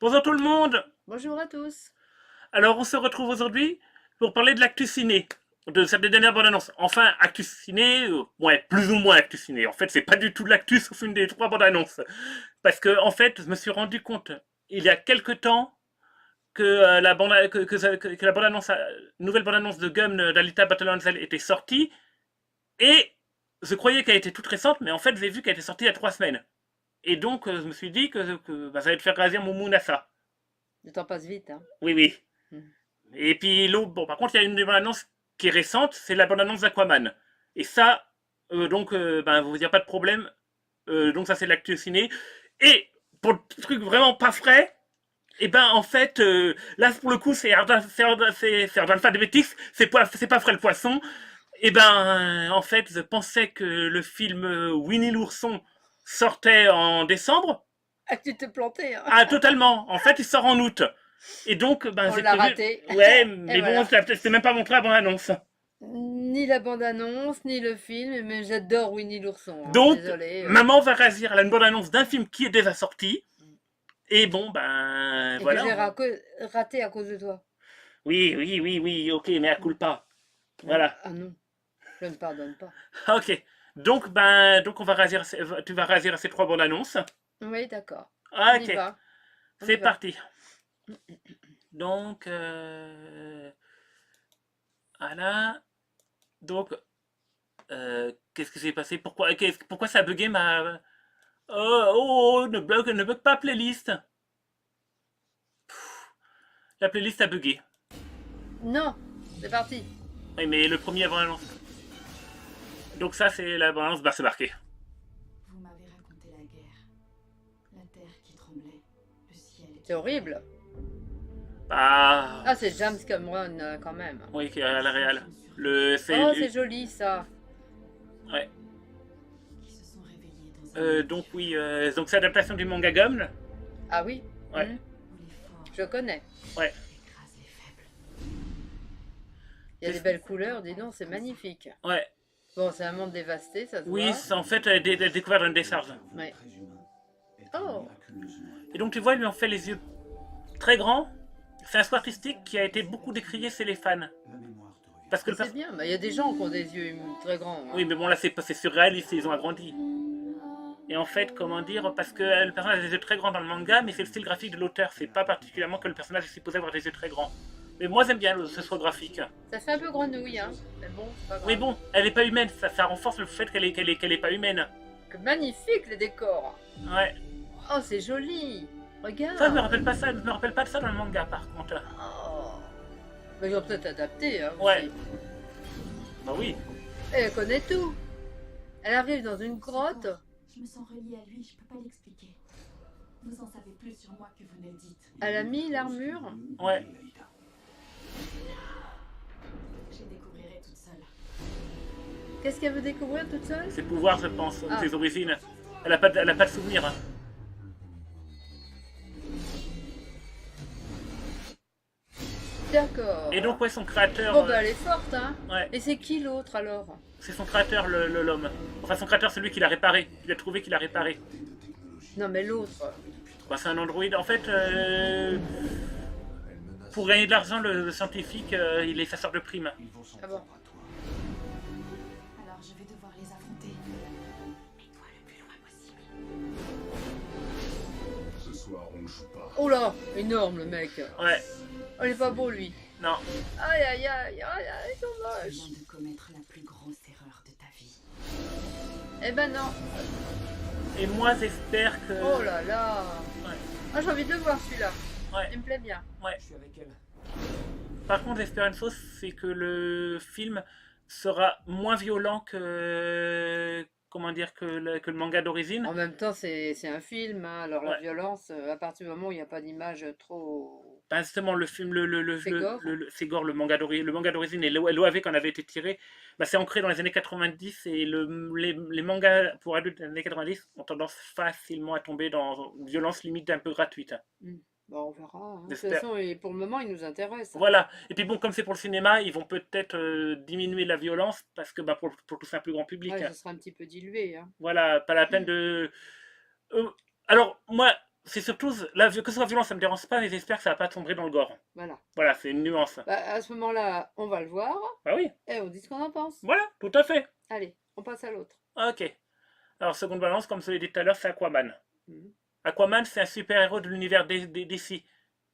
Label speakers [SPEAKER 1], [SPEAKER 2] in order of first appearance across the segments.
[SPEAKER 1] Bonjour tout le monde.
[SPEAKER 2] Bonjour à tous.
[SPEAKER 1] Alors on se retrouve aujourd'hui pour parler de l'actu ciné, de cette dernière bande annonce. Enfin, actu ciné, ouais, plus ou moins actu ciné. En fait, c'est pas du tout de l'actu sauf une des trois bandes annonces. Parce que en fait, je me suis rendu compte il y a quelque temps que la bande annonce, nouvelle bande annonce de Gum d'Alita Battle Angel était sortie et je croyais qu'elle était toute récente, mais en fait j'ai vu qu'elle était sortie il y a 3 semaines. Et donc je me suis dit que ça allait te faire gravir mon Mounassa.
[SPEAKER 2] Le temps passe vite, hein.
[SPEAKER 1] Oui, oui.
[SPEAKER 2] Mm.
[SPEAKER 1] Et puis l'autre, bon, par contre, il y a une des bandes annonces qui est récente, c'est la bande annonce d'Aquaman. Et ça, ben, vous n'y a pas de problème. Donc ça, c'est de l'actu ciné. Et pour le truc vraiment pas frais, et ben en fait, là pour le coup, c'est Ardalfa de bêtises, c'est pas frais le poisson. Et ben en fait, je pensais que le film Winnie l'ourson sortait en décembre.
[SPEAKER 2] Ah, tu t'es planté, hein.
[SPEAKER 1] Ah, totalement. En fait, il sort en août. Et donc, ben,
[SPEAKER 2] On
[SPEAKER 1] j'ai
[SPEAKER 2] l'a
[SPEAKER 1] prévu.
[SPEAKER 2] raté.
[SPEAKER 1] Ouais,
[SPEAKER 2] Et
[SPEAKER 1] mais bon,
[SPEAKER 2] voilà.
[SPEAKER 1] c'était même pas montré avant l'annonce.
[SPEAKER 2] Ni la bande-annonce, ni le film, mais j'adore Winnie l'ourson, hein.
[SPEAKER 1] Donc,
[SPEAKER 2] Désolée.
[SPEAKER 1] maman va réagir à une bonne annonce d'un film qui est déjà sorti. Et bon, ben,
[SPEAKER 2] Et que
[SPEAKER 1] voilà.
[SPEAKER 2] j'ai raté à cause de toi.
[SPEAKER 1] Oui, oui, oui, oui, ok, mais à culpa. Voilà.
[SPEAKER 2] Ah non, je ne pardonne pas.
[SPEAKER 1] Ok. Donc, ben, donc on va réagir tu vas réagir à ces trois bonnes annonces.
[SPEAKER 2] Oui, d'accord. On y
[SPEAKER 1] Ok,
[SPEAKER 2] va. On y
[SPEAKER 1] c'est
[SPEAKER 2] va.
[SPEAKER 1] parti. Donc, voilà. Donc, qu'est-ce qui s'est passé? Pourquoi ça a bugué ma. Ne bug pas playlist. La playlist a bugué.
[SPEAKER 2] Non, c'est parti.
[SPEAKER 1] Oui, mais le premier avant l'annonce. Donc ça, c'est la balance, bah c'est marqué.
[SPEAKER 3] Vous m'avez raconté la guerre, la terre qui tremblait, le ciel
[SPEAKER 2] C'est
[SPEAKER 3] était
[SPEAKER 2] horrible.
[SPEAKER 1] Ah,
[SPEAKER 2] Ah, c'est James Cameron quand même.
[SPEAKER 1] oui, qui est à la réal. Le, c'est,
[SPEAKER 2] Oh, c'est joli ça.
[SPEAKER 1] ouais.
[SPEAKER 3] qui se sont réveillés dans un monde
[SPEAKER 1] Donc oui, donc c'est l'adaptation du manga Gum.
[SPEAKER 2] Ah oui,
[SPEAKER 1] Ouais,
[SPEAKER 3] où les forts
[SPEAKER 2] je connais.
[SPEAKER 1] ouais.
[SPEAKER 3] écrasent les faibles.
[SPEAKER 2] Il y a des belles couleurs, dis donc, c'est magnifique.
[SPEAKER 1] Ouais.
[SPEAKER 2] Bon, c'est un monde dévasté, ça se
[SPEAKER 1] Oui,
[SPEAKER 2] voit.
[SPEAKER 1] c'est en fait des découvertes dans une décharge.
[SPEAKER 2] Ouais. Oh,
[SPEAKER 1] Et donc tu vois, ils lui ont fait les yeux très grands. C'est un choix artistique qui a été beaucoup décrié chez les fans. Parce que le
[SPEAKER 2] c'est bien. Bah, il y a des gens qui ont des yeux très grands, hein.
[SPEAKER 1] Oui, mais bon, là, c'est surréaliste, ils ont agrandi. Et en fait, comment dire, parce que le personnage a des yeux très grands dans le manga, mais c'est le style graphique de l'auteur. C'est pas particulièrement que le personnage est supposé avoir des yeux très grands. Mais moi, j'aime bien ce choix graphique.
[SPEAKER 2] Ça fait un peu grenouille, hein. Mais bon, c'est pas
[SPEAKER 1] Oui,
[SPEAKER 2] grave.
[SPEAKER 1] bon, elle est pas humaine, ça renforce le fait qu'elle est pas humaine.
[SPEAKER 2] Que magnifique les décors.
[SPEAKER 1] Ouais.
[SPEAKER 2] Oh, c'est joli.
[SPEAKER 1] Ça, je me
[SPEAKER 2] Regarde.
[SPEAKER 1] rappelle pas ça, je me rappelle pas de ça dans le manga, par contre.
[SPEAKER 2] Oh. Mais ils ont peut-être adapté, hein,
[SPEAKER 1] Ouais.
[SPEAKER 2] aussi.
[SPEAKER 1] Bah oui.
[SPEAKER 2] Elle connaît tout. Elle arrive dans une grotte.
[SPEAKER 3] Je me sens reliée à lui, je peux pas l'expliquer. Vous en savez plus sur moi que vous ne le dites.
[SPEAKER 2] Elle a mis l'armure.
[SPEAKER 1] Ouais.
[SPEAKER 3] Je découvrirai toute seule.
[SPEAKER 2] Qu'est-ce qu'elle veut découvrir toute seule?
[SPEAKER 1] Ses pouvoirs, je pense, ou
[SPEAKER 2] Ah.
[SPEAKER 1] ses origines. Elle a pas de souvenir. Hein.
[SPEAKER 2] D'accord.
[SPEAKER 1] Et donc, ouais, son créateur.
[SPEAKER 2] Bon, bah, elle est forte, hein.
[SPEAKER 1] Ouais.
[SPEAKER 2] Et c'est qui l'autre alors?
[SPEAKER 1] C'est son créateur, l'homme. Enfin, son créateur, c'est lui qui l'a réparé. Il a trouvé qu'il l'a réparé.
[SPEAKER 2] Non, mais l'autre.
[SPEAKER 1] Bah, c'est un androïde. En fait, pour gagner de l'argent, le scientifique, il est chasseur de primes.
[SPEAKER 2] Ah bon.
[SPEAKER 3] Alors je vais devoir les affronter. Mais toi le plus loin possible.
[SPEAKER 4] Ce soir, on ne joue pas.
[SPEAKER 2] Oh là, énorme le mec.
[SPEAKER 1] Ouais,
[SPEAKER 2] Oh, il est pas beau lui.
[SPEAKER 1] non.
[SPEAKER 2] Aïe aïe aïe aïe aïe, ils sont
[SPEAKER 3] Tu
[SPEAKER 2] moches.
[SPEAKER 3] viens de commettre la plus grosse erreur de ta vie.
[SPEAKER 2] Eh ben non.
[SPEAKER 1] Et moi, j'espère que.
[SPEAKER 2] Oh là là.
[SPEAKER 1] Ouais.
[SPEAKER 2] Ah, j'ai envie de le voir celui-là.
[SPEAKER 1] Ouais,
[SPEAKER 2] Il me plaît bien.
[SPEAKER 1] ouais.
[SPEAKER 5] Je suis avec elle.
[SPEAKER 1] Par contre, j'espère une chose, c'est que le film sera moins violent que. Comment dire, que le manga d'origine.
[SPEAKER 2] En même temps, c'est un film, hein. Alors la
[SPEAKER 1] Ouais.
[SPEAKER 2] violence, à partir du moment où il n'y a pas d'image trop.
[SPEAKER 1] Ben, justement, le film,
[SPEAKER 2] C'est gore.
[SPEAKER 1] c'est gore, le manga d'origine et l'OAV qu'on avait été tiré, ben, c'est ancré dans les années 90 et les mangas pour adultes des années 90 ont tendance facilement à tomber dans une violence limite un peu gratuite.
[SPEAKER 2] Bon, on verra, hein. De toute
[SPEAKER 1] J'espère.
[SPEAKER 2] façon, pour le moment, il nous intéresse.
[SPEAKER 1] Voilà. Et puis bon, comme c'est pour le cinéma, ils vont peut-être diminuer la violence parce que ben, pour toucher un plus grand public.
[SPEAKER 2] Ouais, ça sera un petit peu dilué, hein.
[SPEAKER 1] Voilà, pas la peine de. Alors, moi, c'est surtout, là, que ce soit violent, ça me dérange pas, mais j'espère que ça va pas tomber dans le gore.
[SPEAKER 2] Voilà.
[SPEAKER 1] Voilà, c'est une nuance.
[SPEAKER 2] Bah, à ce moment-là, on va le voir
[SPEAKER 1] Ah oui,
[SPEAKER 2] et on dit ce qu'on en pense.
[SPEAKER 1] voilà, tout à fait.
[SPEAKER 2] Allez, on passe à l'autre.
[SPEAKER 1] Ok. Alors, seconde balance, comme je l'ai dit tout à l'heure, c'est Aquaman.
[SPEAKER 2] Mhm.
[SPEAKER 1] Aquaman, c'est un super-héros de l'univers DC.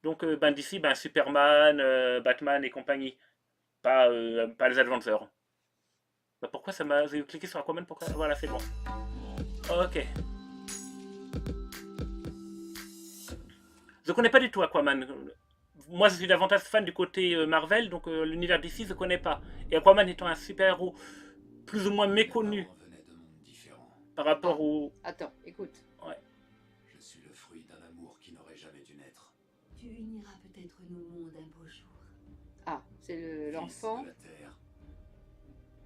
[SPEAKER 1] Donc, DC, Superman, Batman et compagnie. Pas les Avengers. Bah, pourquoi ça m'a... J'ai cliqué sur Aquaman, pourquoi... Voilà, c'est bon. Ok. Je connais pas du tout Aquaman. Moi, je suis davantage fan du côté Marvel, donc l'univers DC, je connais pas. Et Aquaman étant un super-héros plus ou moins méconnu
[SPEAKER 4] Venait de mondes différents.
[SPEAKER 1] par rapport au...
[SPEAKER 2] Attends, écoute.
[SPEAKER 1] Ouais.
[SPEAKER 4] Je suis le fruit d'un amour qui n'aurait jamais dû naître.
[SPEAKER 3] Tu uniras peut-être nos mondes un beau jour.
[SPEAKER 2] Ah, c'est
[SPEAKER 4] Fils
[SPEAKER 2] l'enfant.
[SPEAKER 4] de la terre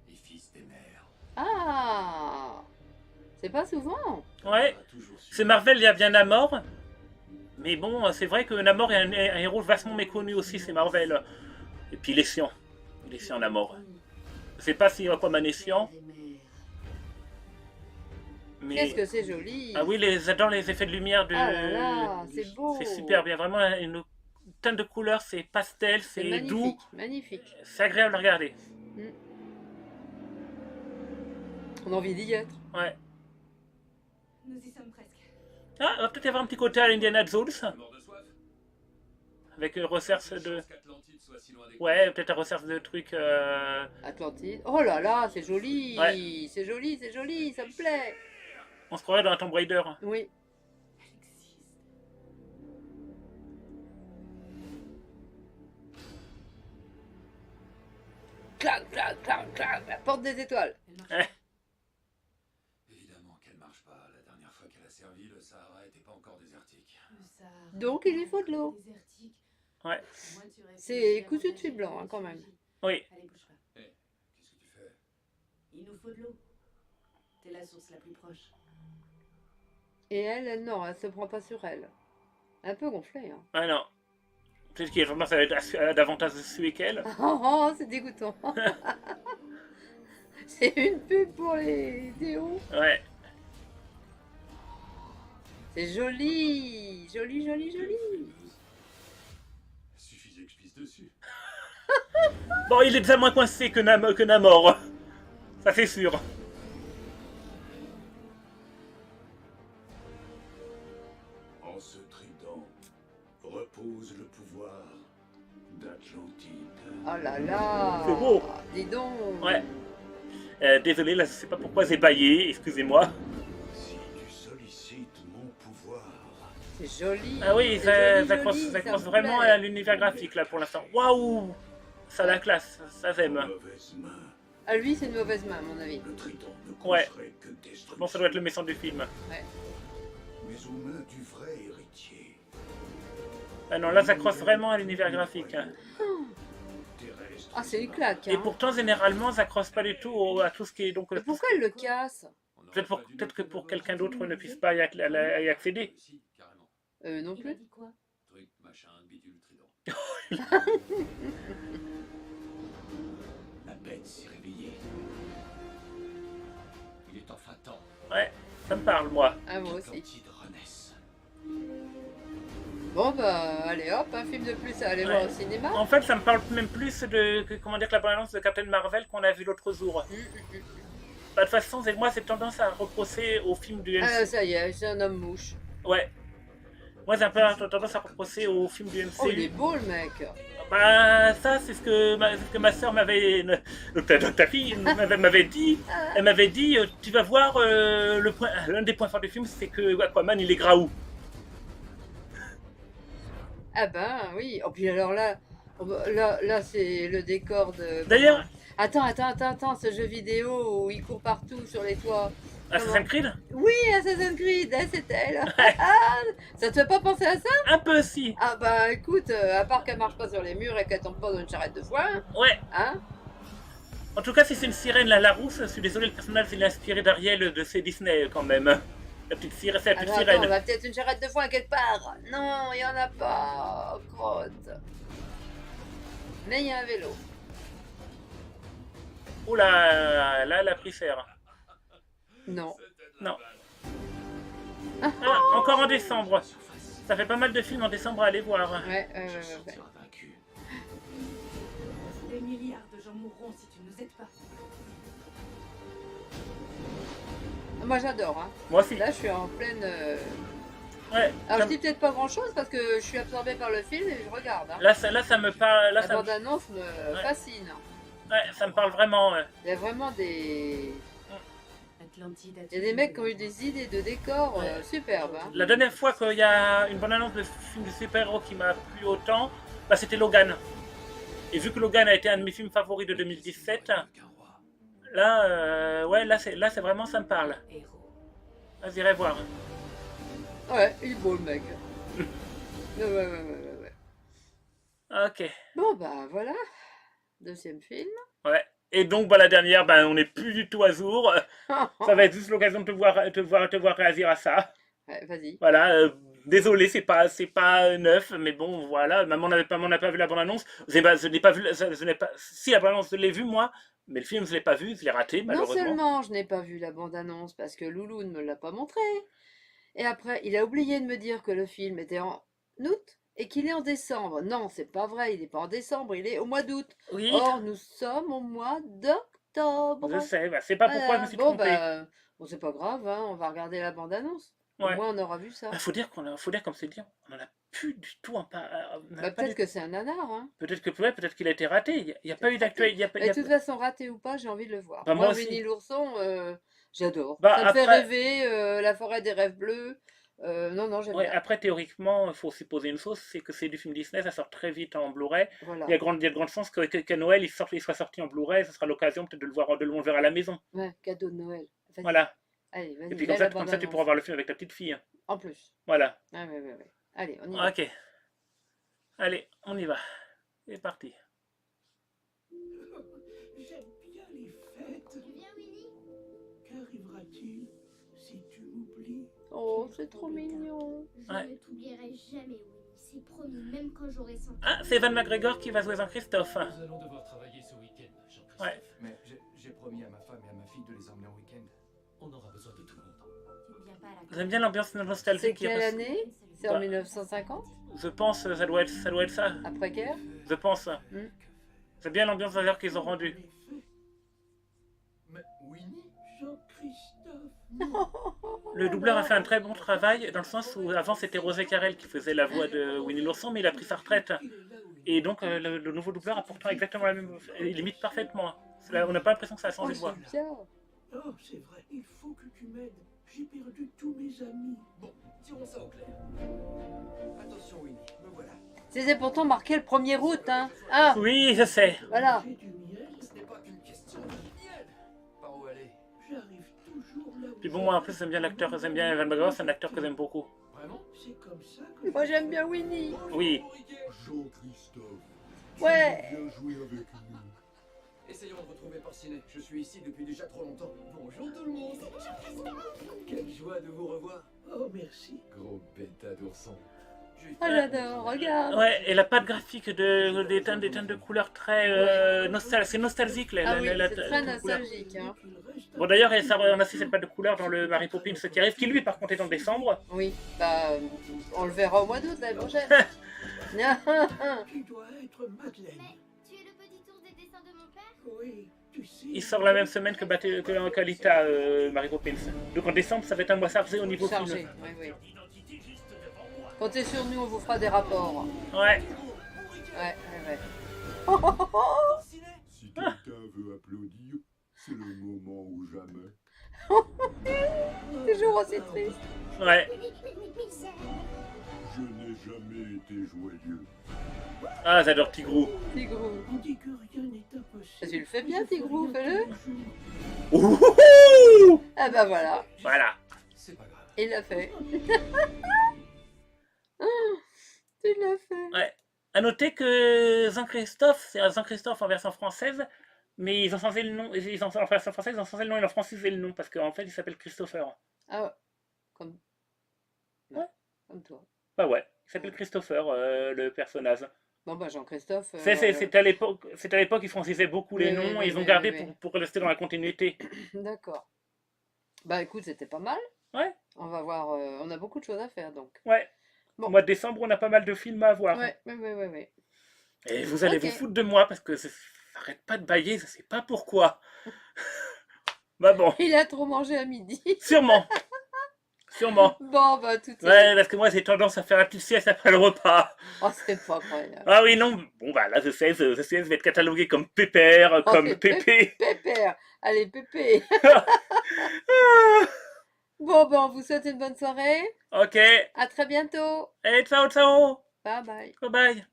[SPEAKER 4] et fils des mers.
[SPEAKER 2] Ah, c'est pas souvent.
[SPEAKER 1] Ouais.
[SPEAKER 4] On a toujours su-
[SPEAKER 1] C'est Marvel, il y a bien Namor. Mais bon, c'est vrai que Namor est un héros vastement méconnu aussi, c'est Marvel. Et puis il est chiant. Il est chiant, Namor. Je sais pas si Aquaman est chiant, mais...
[SPEAKER 2] Qu'est-ce que c'est joli.
[SPEAKER 1] Ah oui, j'adore les effets de lumière de...
[SPEAKER 2] Ah là là, c'est beau.
[SPEAKER 1] C'est super bien, vraiment une teinte de couleur, c'est pastel,
[SPEAKER 2] C'est
[SPEAKER 1] c'est doux.
[SPEAKER 2] magnifique, magnifique.
[SPEAKER 1] C'est agréable à regarder.
[SPEAKER 2] On a envie d'y être.
[SPEAKER 1] Ouais.
[SPEAKER 3] Nous y sommes presque.
[SPEAKER 1] Ah, il va peut-être y avoir un petit côté à l'Indiana Jones,
[SPEAKER 4] Mort de soif.
[SPEAKER 1] avec recherche
[SPEAKER 4] Pas de
[SPEAKER 1] de...
[SPEAKER 4] chance qu'Atlantide soit si loin des
[SPEAKER 1] Ouais, peut-être la recherche de trucs...
[SPEAKER 2] Atlantide. Oh là là, c'est joli.
[SPEAKER 1] Ouais.
[SPEAKER 2] C'est joli, c'est joli, ça me plaît.
[SPEAKER 1] On se croirait dans un Tomb Raider.
[SPEAKER 2] Oui.
[SPEAKER 3] Elle existe.
[SPEAKER 2] Clac, clac, clac, clac. La porte des étoiles.
[SPEAKER 3] Elle marche.
[SPEAKER 1] Ouais.
[SPEAKER 4] Évidemment qu'elle marche pas. La dernière fois qu'elle a servi, le Sahara était pas encore désertique.
[SPEAKER 3] Le Sahara.
[SPEAKER 2] Donc, il lui faut de l'eau.
[SPEAKER 3] Désertique.
[SPEAKER 1] Ouais.
[SPEAKER 3] Moi, tu réfléchis
[SPEAKER 2] C'est
[SPEAKER 3] à
[SPEAKER 2] cousu
[SPEAKER 3] mon
[SPEAKER 2] de fil
[SPEAKER 3] avis,
[SPEAKER 2] blanc, hein, quand même.
[SPEAKER 1] Oui.
[SPEAKER 3] Allez, bouge pas.
[SPEAKER 4] Hé, qu'est-ce que tu fais?
[SPEAKER 3] Il nous faut de l'eau. T'es la source la plus proche.
[SPEAKER 2] Et elle, non, elle se prend pas sur elle. Un peu gonflée, hein.
[SPEAKER 1] Ah non. Peut-être qu'il y a tendance à être davantage suer qu'elle.
[SPEAKER 2] Oh, oh, c'est dégoûtant. C'est une pub pour les déos.
[SPEAKER 1] Ouais.
[SPEAKER 2] C'est joli. Joli, joli, joli.
[SPEAKER 4] Suffisait que je pisse dessus.
[SPEAKER 1] Bon, il est déjà moins coincé que Namor. Ça, c'est sûr.
[SPEAKER 4] En ce trident repose le pouvoir d'Atlantide.
[SPEAKER 2] Oh là là.
[SPEAKER 1] C'est beau.
[SPEAKER 2] Dis donc.
[SPEAKER 1] Ouais. Désolé, là, je sais pas pourquoi j'ai baillé, excusez-moi.
[SPEAKER 4] Si tu sollicites mon pouvoir,
[SPEAKER 2] C'est joli.
[SPEAKER 1] Ah oui,
[SPEAKER 2] C'est
[SPEAKER 1] ça
[SPEAKER 2] joli,
[SPEAKER 1] crosse,
[SPEAKER 2] joli,
[SPEAKER 1] ça
[SPEAKER 2] ça
[SPEAKER 1] crosse
[SPEAKER 2] me
[SPEAKER 1] vraiment
[SPEAKER 2] plaît.
[SPEAKER 1] à l'univers graphique, là, pour l'instant. Waouh. Ça a la classe, ça j'aime.
[SPEAKER 4] mauvaise main,
[SPEAKER 2] À lui, c'est une mauvaise main, à mon avis.
[SPEAKER 4] le trident ne
[SPEAKER 1] Ouais.
[SPEAKER 4] causerait que destruction.
[SPEAKER 1] Bon, ça doit être le méchant du film.
[SPEAKER 4] Mais aux mains du vrai héritier,
[SPEAKER 1] Ah non, là, ça crosse vraiment à l'univers graphique. Hein.
[SPEAKER 4] terrestre.
[SPEAKER 2] Ah, c'est une claque.
[SPEAKER 1] Et
[SPEAKER 2] Hein.
[SPEAKER 1] pourtant, généralement, ça crosse pas du tout à tout ce qui est... Donc,
[SPEAKER 2] Mais pourquoi elle le casse?
[SPEAKER 1] peut-être que pour quelqu'un d'autre ne puisse pas y accéder.
[SPEAKER 4] Si, carrément.
[SPEAKER 2] Non
[SPEAKER 3] Il a
[SPEAKER 2] plus.
[SPEAKER 3] dit quoi?
[SPEAKER 4] Truc, machin, bidule, trident. La bête s'est réveillée. Il est enfin temps
[SPEAKER 1] Ouais, ça me parle, moi.
[SPEAKER 2] Ah, moi aussi.
[SPEAKER 4] qu'Atlantide renaisse.
[SPEAKER 2] Bon, bah, allez hop, un film de plus à aller
[SPEAKER 1] Ouais.
[SPEAKER 2] voir au cinéma.
[SPEAKER 1] En fait, ça me parle même plus comment dire, que la bande-annonce de Captain Marvel qu'on a vu l'autre jour. Bah, de toute façon, moi, j'ai tendance à reprocher au film du MCU.
[SPEAKER 2] Ah, ça y est, c'est un homme mouche.
[SPEAKER 1] Ouais. Moi, j'ai un peu tendance à reprocher au film du
[SPEAKER 2] Oh, il est
[SPEAKER 1] MCU.
[SPEAKER 2] beau, le mec.
[SPEAKER 1] Bah, ça, c'est ce que ma soeur m'avait. Donc, ta fille m'avait dit. Elle m'avait dit tu vas voir, l'un des points forts du film, c'est que Aquaman, il est graou.
[SPEAKER 2] Ah ben, oui. Oh, puis alors là, là c'est le décor de...
[SPEAKER 1] D'ailleurs,
[SPEAKER 2] Attends, ce jeu vidéo où il court partout sur les toits.
[SPEAKER 1] Assassin's Creed,
[SPEAKER 2] Oui, Assassin's Creed, hein, c'est elle. Ça te fait pas penser à ça?
[SPEAKER 1] un peu aussi.
[SPEAKER 2] Ah bah écoute, à part qu'elle marche pas sur les murs et qu'elle tombe pas dans une charrette de foin,
[SPEAKER 1] Ouais.
[SPEAKER 2] hein?
[SPEAKER 1] En tout cas, si c'est une sirène, la rousse, je suis désolé, le personnage, il est inspiré d'Ariel de chez Disney, quand même. La petite sirène, c'est la petite
[SPEAKER 2] Alors attends,
[SPEAKER 1] sirène.
[SPEAKER 2] on va peut-être une charrette de foin quelque part. Non, il y en a pas. Oh, crotte. Mais il y a un vélo.
[SPEAKER 1] Oula, là, elle a pris cher.
[SPEAKER 2] Non.
[SPEAKER 1] Non. Ah, encore en décembre. Ça fait pas mal de films en décembre à aller voir.
[SPEAKER 2] Ouais,
[SPEAKER 4] Je
[SPEAKER 2] ouais.
[SPEAKER 4] sentirai vaincu.
[SPEAKER 3] Des milliards de gens mourront si tu ne nous aides pas.
[SPEAKER 2] Moi j'adore, hein.
[SPEAKER 1] Moi aussi.
[SPEAKER 2] Là je suis en pleine...
[SPEAKER 1] Ouais.
[SPEAKER 2] Alors je
[SPEAKER 1] ça-
[SPEAKER 2] dis peut-être pas grand chose parce que je suis absorbée par le film et je regarde. Hein.
[SPEAKER 1] Là, ça me parle. Là,
[SPEAKER 2] La
[SPEAKER 1] ça me...
[SPEAKER 2] bande-annonce me
[SPEAKER 1] Ouais.
[SPEAKER 2] fascine.
[SPEAKER 1] Ouais, ça me parle vraiment.
[SPEAKER 2] Il y a vraiment des...
[SPEAKER 3] Atlantide a
[SPEAKER 2] Il y a des mecs qui ont eu des idées de décors
[SPEAKER 1] Ouais.
[SPEAKER 2] superbes. Hein.
[SPEAKER 1] La dernière fois qu'il y a une bonne annonce de film de super-héros qui m'a plu autant, bah, c'était Logan. Et vu que Logan a été un de mes films favoris de 2017,
[SPEAKER 4] Qu'un roi.
[SPEAKER 1] là, ouais, là c'est vraiment, ça me parle.
[SPEAKER 3] Héros.
[SPEAKER 1] Là, j'irai voir.
[SPEAKER 2] Ouais, il est beau le mec. Ouais.
[SPEAKER 1] Ok.
[SPEAKER 2] Bon bah voilà. Deuxième film.
[SPEAKER 1] Ouais. Et donc, bah, la dernière, bah, on n'est plus du tout à jour. Ça va être juste l'occasion de te voir réagir à ça.
[SPEAKER 2] Ouais, vas-y.
[SPEAKER 1] Voilà. Désolé, c'est pas neuf, mais bon, voilà. Maman n'a pas vu la bande-annonce. Je n'ai pas vu, je n'ai pas. Si la bande-annonce, je l'ai vue moi, mais le film, je l'ai pas vu, je l'ai raté,
[SPEAKER 2] Non
[SPEAKER 1] malheureusement.
[SPEAKER 2] seulement je n'ai pas vu la bande-annonce parce que Loulou ne me l'a pas montré, et après il a oublié de me dire que le film était en août et qu'il est en décembre. Non, c'est pas vrai, il n'est pas en décembre, il est au mois d'août.
[SPEAKER 1] Oui,
[SPEAKER 2] Or, nous sommes au mois d'octobre.
[SPEAKER 1] je sais. Bah, c'est pas pourquoi je me suis
[SPEAKER 2] Bon,
[SPEAKER 1] trompé.
[SPEAKER 2] bah, bon, c'est pas grave, hein, on va regarder la bande-annonce. Au
[SPEAKER 1] Ouais.
[SPEAKER 2] moins, on aura vu ça.
[SPEAKER 1] Bah, faut dire comme c'est dit, on en a plus du tout.
[SPEAKER 2] Bah, peut-être que c'est un nanar, hein.
[SPEAKER 1] Peut-être qu'il a été raté. Il n'y a pas eu d'actualité.
[SPEAKER 2] Mais de toute façon, raté ou pas, j'ai envie de le voir.
[SPEAKER 1] Bah, moi aussi.
[SPEAKER 2] Winnie l'ourson, j'adore.
[SPEAKER 1] Bah,
[SPEAKER 2] Ça me fait
[SPEAKER 1] après-
[SPEAKER 2] rêver, la forêt des rêves bleus. Non, j'aime
[SPEAKER 1] Ouais,
[SPEAKER 2] bien.
[SPEAKER 1] après, théoriquement, il faut supposer une chose, c'est que c'est du film Disney, ça sort très vite en Blu-ray.
[SPEAKER 2] Voilà.
[SPEAKER 1] Il y a de grandes chances qu'à Noël, il soit sorti en Blu-ray, ce sera l'occasion peut-être de le voir à la maison.
[SPEAKER 2] Ouais, cadeau de Noël. Vas-y.
[SPEAKER 1] Voilà.
[SPEAKER 2] Allez, vas-y.
[SPEAKER 1] Et puis
[SPEAKER 2] mets la
[SPEAKER 1] comme ça, tu
[SPEAKER 2] bande-annonce.
[SPEAKER 1] pourras voir le film avec ta petite fille.
[SPEAKER 2] En plus.
[SPEAKER 1] Voilà.
[SPEAKER 2] Ah, ouais. Allez, on y va.
[SPEAKER 1] Ok. Allez, on y va. C'est parti.
[SPEAKER 5] J'aime bien les fêtes.
[SPEAKER 6] Tu viens, Winnie?
[SPEAKER 5] Qu'arrivera-t-il si tu m'oublies?
[SPEAKER 2] Oh, c'est trop mignon.
[SPEAKER 6] Je
[SPEAKER 1] Ouais.
[SPEAKER 6] ne t'oublierai jamais, Winnie. C'est promis, même quand j'aurai 100 ans.
[SPEAKER 1] Ah, c'est Evan McGregor qui va jouer Jean-Christophe.
[SPEAKER 4] Nous allons devoir travailler ce week-end, Jean-Christophe.
[SPEAKER 1] Ouais.
[SPEAKER 5] Mais j'ai promis à ma femme et à ma fille de les emmener en week-end.
[SPEAKER 4] On aura besoin de tout le monde.
[SPEAKER 3] Tu ne viens pas à la
[SPEAKER 1] J'aime bien l'ambiance
[SPEAKER 2] C'est
[SPEAKER 1] nostalgique.
[SPEAKER 2] quelle année? C'est en
[SPEAKER 1] Bah.
[SPEAKER 2] 1950?
[SPEAKER 1] Je pense, ça doit être ça.
[SPEAKER 2] Après-guerre?
[SPEAKER 1] Je pense.
[SPEAKER 2] Hmm.
[SPEAKER 1] C'est bien l'ambiance d'ailleurs qu'ils ont rendue.
[SPEAKER 5] Les fêtes.
[SPEAKER 4] Mais Winnie,
[SPEAKER 5] Jean-Christophe.
[SPEAKER 1] Le doubleur a fait un très bon travail dans le sens où avant c'était Roger Carrel qui faisait la voix de Winnie l'ourson, mais il a pris sa retraite.
[SPEAKER 5] Il est là où il est.
[SPEAKER 1] Et donc le nouveau doubleur a pourtant exactement la même. Il imite parfaitement. On n'a pas l'impression que ça a changé de voix.
[SPEAKER 2] Bien.
[SPEAKER 5] Oh, c'est vrai, il faut que tu m'aides. J'ai perdu tous mes amis.
[SPEAKER 4] bon, tirons ça au clair. Attention Winnie, me voilà.
[SPEAKER 2] C'était pourtant marqué le 1er août, hein. Ah,
[SPEAKER 1] Oui, je sais.
[SPEAKER 2] voilà.
[SPEAKER 5] J'ai du miel.
[SPEAKER 4] Ce n'est pas qu'une question de miel. Par où aller?
[SPEAKER 5] J'arrive toujours là où
[SPEAKER 1] Puis bon, moi en plus j'aime bien l'acteur, j'aime bien Evan McGregor, c'est un acteur que j'aime beaucoup.
[SPEAKER 4] Vraiment?
[SPEAKER 5] C'est comme ça que
[SPEAKER 2] Moi, j'aime bien Winnie.
[SPEAKER 1] Oui.
[SPEAKER 7] Jean-Christophe,
[SPEAKER 2] Ouais.
[SPEAKER 7] viens jouer avec nous.
[SPEAKER 4] Essayons de retrouver Porcinet. Je suis ici depuis déjà trop longtemps. Bonjour tout le monde. Quelle joie de vous revoir.
[SPEAKER 5] Oh, merci.
[SPEAKER 7] Gros bêta d'ourson.
[SPEAKER 2] Ah, j'adore, regarde.
[SPEAKER 1] Ouais, et la patte graphique des teintes de couleurs très c'est nostalgique
[SPEAKER 2] Ah oui,
[SPEAKER 1] la
[SPEAKER 2] c'est très
[SPEAKER 1] couleur.
[SPEAKER 2] nostalgique, hein.
[SPEAKER 5] Qu'il reste
[SPEAKER 1] Bon d'ailleurs, on a aussi cette patte de couleur dans le Mary Poppins qui arrive, qui lui par contre est en décembre.
[SPEAKER 2] Oui, bah, on le verra au mois d'août l'année prochaine.
[SPEAKER 5] Tu dois être Madeleine.
[SPEAKER 6] Mais tu es le petit ours des dessins de mon père?
[SPEAKER 5] Oui, tu sais.
[SPEAKER 1] Il sort la même semaine que Alita, Mary Poppins. Donc en décembre, ça va être un mois chargé au niveau
[SPEAKER 2] Chargé,
[SPEAKER 1] film.
[SPEAKER 2] oui. Comptez sur nous, on vous fera des rapports.
[SPEAKER 1] Ouais.
[SPEAKER 2] Ouais.
[SPEAKER 7] Si quelqu'un veut applaudir, c'est le moment ou jamais.
[SPEAKER 2] Toujours aussi triste.
[SPEAKER 1] Ouais.
[SPEAKER 7] Je n'ai jamais été joyeux.
[SPEAKER 1] Ah, j'adore Tigrou.
[SPEAKER 2] Tigrou.
[SPEAKER 5] On dit que rien n'est impossible.
[SPEAKER 2] Tu le fais bien, Tigrou, fais-le.
[SPEAKER 1] Ouhouhou.
[SPEAKER 2] Ah bah voilà,
[SPEAKER 1] Voilà.
[SPEAKER 4] C'est pas grave.
[SPEAKER 2] il l'a fait. Tu l'as fait.
[SPEAKER 1] Ouais. À noter que Jean-Christophe, c'est Jean-Christophe en version française, mais ils ont changé le nom. En version française, ils ont changé le nom, ils ont francisé le nom parce qu'en fait, il s'appelle Christopher.
[SPEAKER 2] Ah ouais. Comme...
[SPEAKER 1] Ouais.
[SPEAKER 2] Comme toi.
[SPEAKER 1] Bah ouais, il s'appelle Christopher, le personnage.
[SPEAKER 2] Bon bah Jean-Christophe.
[SPEAKER 1] C'était à l'époque, ils francisaient beaucoup les
[SPEAKER 2] Oui,
[SPEAKER 1] noms
[SPEAKER 2] oui,
[SPEAKER 1] et ils ont
[SPEAKER 2] oui,
[SPEAKER 1] gardé
[SPEAKER 2] oui, oui.
[SPEAKER 1] pour rester dans la continuité.
[SPEAKER 2] D'accord. Bah écoute, c'était pas mal.
[SPEAKER 1] Ouais.
[SPEAKER 2] On va voir, on a beaucoup de choses à faire donc.
[SPEAKER 1] Ouais.
[SPEAKER 2] Bon.
[SPEAKER 1] Au mois de décembre, on a pas mal de films à voir.
[SPEAKER 2] Ouais, ouais, ouais, ouais, ouais.
[SPEAKER 1] Et vous allez
[SPEAKER 2] Ok.
[SPEAKER 1] vous foutre de moi parce que ça arrête pas de bailler, ça sait pas pourquoi. Bah bon,
[SPEAKER 2] Il a trop mangé à midi.
[SPEAKER 1] sûrement. Sûrement.
[SPEAKER 2] Bon, bah, tout est...
[SPEAKER 1] Ouais, parce que moi j'ai tendance à faire la petite sieste après le repas.
[SPEAKER 2] Oh, c'est pas croyable.
[SPEAKER 1] Ah oui, non. Bon, bah là, The 16 va être catalogué comme pépère,
[SPEAKER 2] Oh,
[SPEAKER 1] comme
[SPEAKER 2] c'est
[SPEAKER 1] pépé.
[SPEAKER 2] Pépère. Allez, Pépé. Bon, ben, on vous souhaite une bonne soirée.
[SPEAKER 1] Ok.
[SPEAKER 2] À très bientôt.
[SPEAKER 1] Et ciao, ciao.
[SPEAKER 2] Bye bye.
[SPEAKER 1] Bye bye.